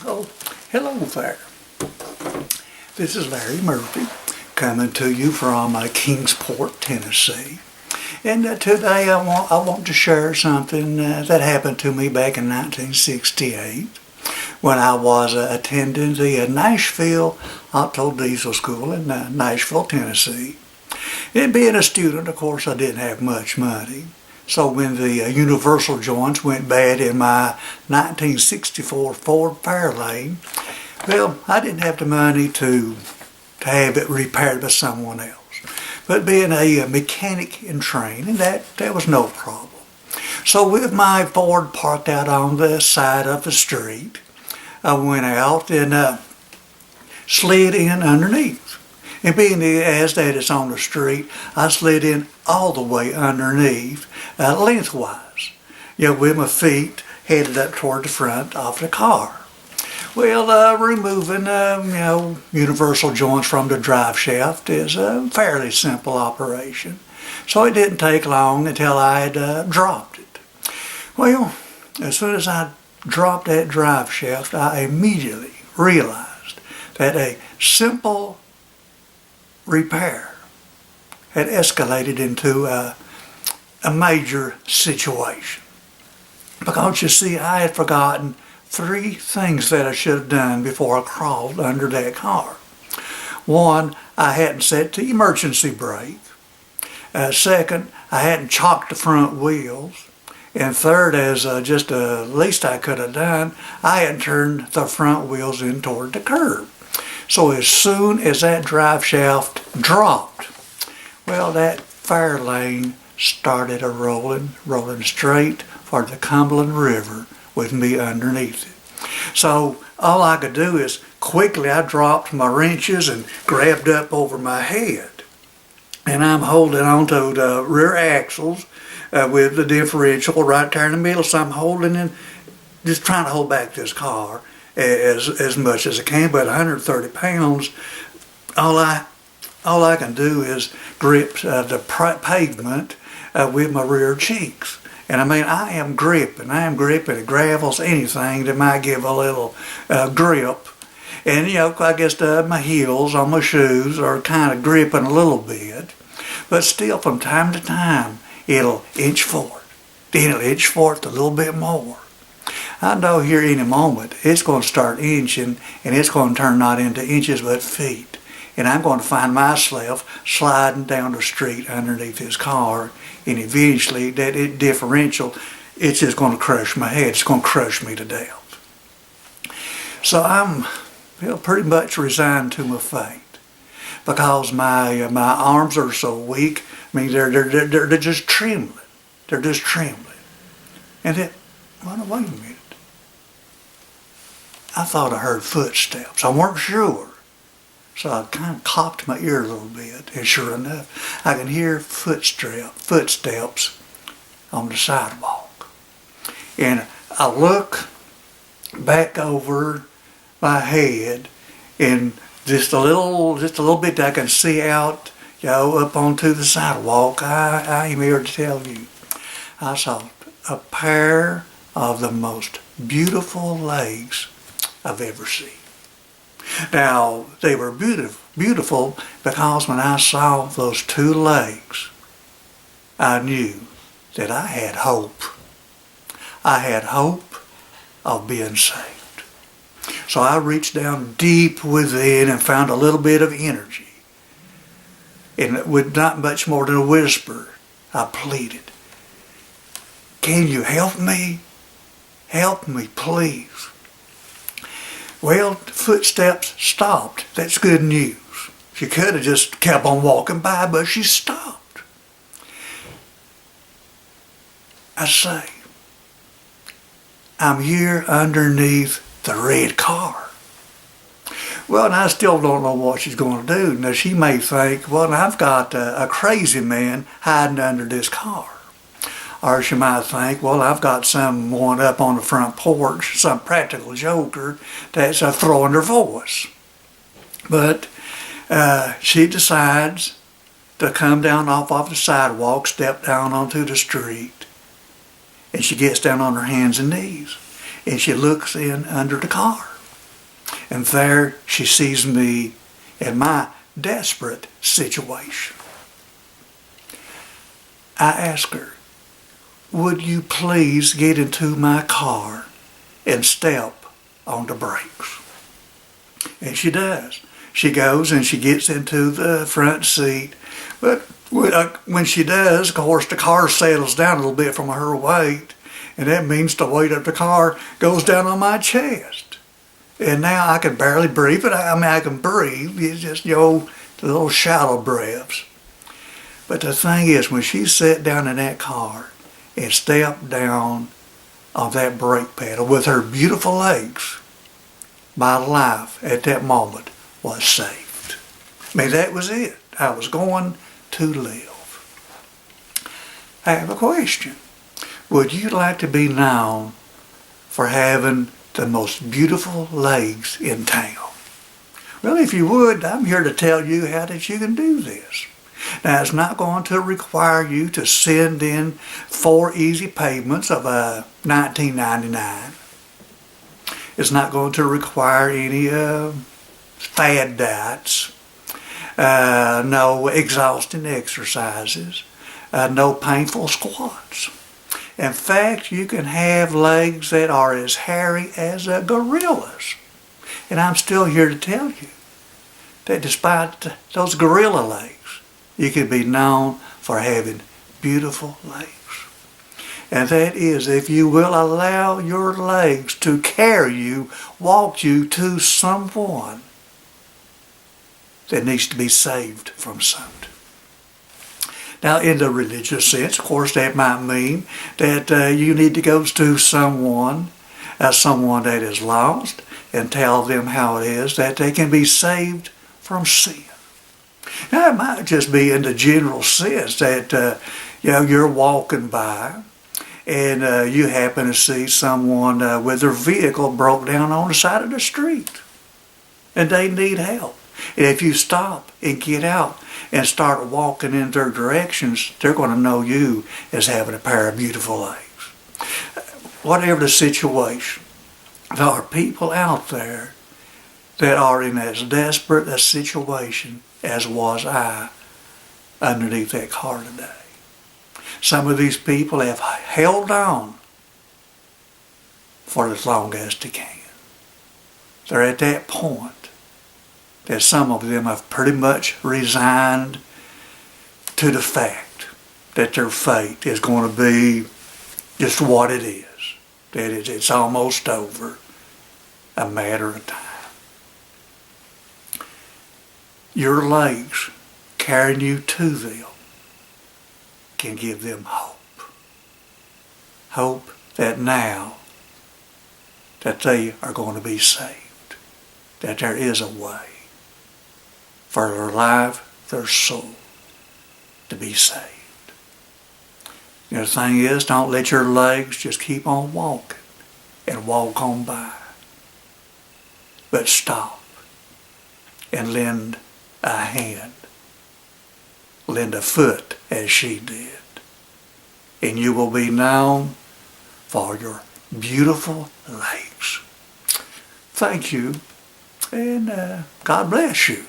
Oh, hello there. This is Larry Murphy coming to you from Kingsport, Tennessee. And today I want to share something that happened to me back in 1968 when I was attending the Nashville Auto Diesel School in Nashville, Tennessee. And being a student, of course, I didn't have much money. So when the universal joints went bad in my 1964 Ford Fairlane, well, I didn't have the money to have it repaired by someone else. But being a mechanic in training, that was no problem. So with my Ford parked out on the side of the street, I went out and slid in underneath. And being as that it's on the street, I slid in all the way underneath, lengthwise, with my feet headed up toward the front of the car. Well, removing, universal joints from the drive shaft is a fairly simple operation. So it didn't take long until I had dropped it. Well, as soon as I dropped that drive shaft, I immediately realized that a simple repair had escalated into a major situation. Because you see, I had forgotten 3 things that I should have done before I crawled under that car. One, I hadn't set the emergency brake. Second, I hadn't chocked the front wheels. And third, as just the least I could have done, I had turned the front wheels in toward the curb. So as soon as that drive shaft dropped, well, that Fairlane started rolling straight for the Cumberland River with me underneath it. So all I could do is quickly I dropped my wrenches and grabbed up over my head. And I'm holding on to the rear axles with the differential right there in the middle. So I'm holding in, just trying to hold back this car as much as I can. But 130 pounds, all I can do is grip the pavement with my rear cheeks. And I mean, I am gripping the gravels, anything that might give a little grip. And I guess my heels on my shoes are kind of gripping a little bit. But still, from time to time, it'll inch forward. Then it'll inch forward a little bit more. I know here any moment it's going to start inching, and it's going to turn not into inches but feet. And I'm going to find myself sliding down the street underneath this car, and eventually that differential, it's just going to crush my head. It's going to crush me to death. So I'm pretty much resigned to my fate because my arms are so weak. I mean, they're just trembling. They're just trembling. And then, well, wait a minute. I thought I heard footsteps. I weren't sure. So I kind of cocked my ear a little bit, and sure enough, I can hear footsteps on the sidewalk. And I look back over my head, and just a little bit that I can see out, up onto the sidewalk. I am here to tell you, I saw a pair of the most beautiful legs I've ever seen. Now, they were beautiful because when I saw those 2 legs, I knew that I had hope. I had hope of being saved. So I reached down deep within and found a little bit of energy. And with not much more than a whisper, I pleaded, "Can you help me? Help me, please." Well, the footsteps stopped. That's good news. She could have just kept on walking by, but she stopped. I say, I'm here underneath the red car. Well, and I still don't know what she's going to do. Now, she may think, well, I've got a crazy man hiding under this car. Or she might think, well, I've got someone up on the front porch, some practical joker that's throwing her voice. But she decides to come down off of the sidewalk, step down onto the street, and she gets down on her hands and knees, and she looks in under the car. And there she sees me in my desperate situation. I ask her, would you please get into my car and step on the brakes? And she does. She goes and she gets into the front seat. But when she does, of course, the car settles down a little bit from her weight. And that means the weight of the car goes down on my chest. And now I can barely breathe. But I can breathe. It's just, the little shallow breaths. But the thing is, when she sat down in that car and stepped down on that brake pedal with her beautiful legs, my life at that moment was saved. I mean, that was it. I was going to live. I have a question. Would you like to be known for having the most beautiful legs in town? Well, if you would, I'm here to tell you how that you can do this. Now, it's not going to require you to send in 4 easy payments of $19.99. It's not going to require any fad diets, no exhausting exercises, no painful squats. In fact, you can have legs that are as hairy as a gorilla's. And I'm still here to tell you that despite those gorilla legs, you can be known for having beautiful legs. And that is if you will allow your legs to carry you, walk you to someone that needs to be saved from something. Now, in the religious sense, of course, that might mean that you need to go to someone that is lost, and tell them how it is that they can be saved from sin. Now, it might just be in the general sense that you're walking by and you happen to see someone with their vehicle broke down on the side of the street, and they need help. And if you stop and get out and start walking in their directions, they're going to know you as having a pair of beautiful legs. Whatever the situation, there are people out there that are in as desperate a situation as was I underneath that car today. Some of these people have held on for as long as they can. They're at that point that some of them have pretty much resigned to the fact that their fate is going to be just what it is. That it's almost over, a matter of time. Your legs carrying you to them can give them hope. Hope that now that they are going to be saved, that there is a way for their life, their soul, to be saved. The thing is, don't let your legs just keep on walking and walk on by. But stop and lend a hand. Lend a foot as she did. And you will be known for your beautiful legs. Thank you, and God bless you.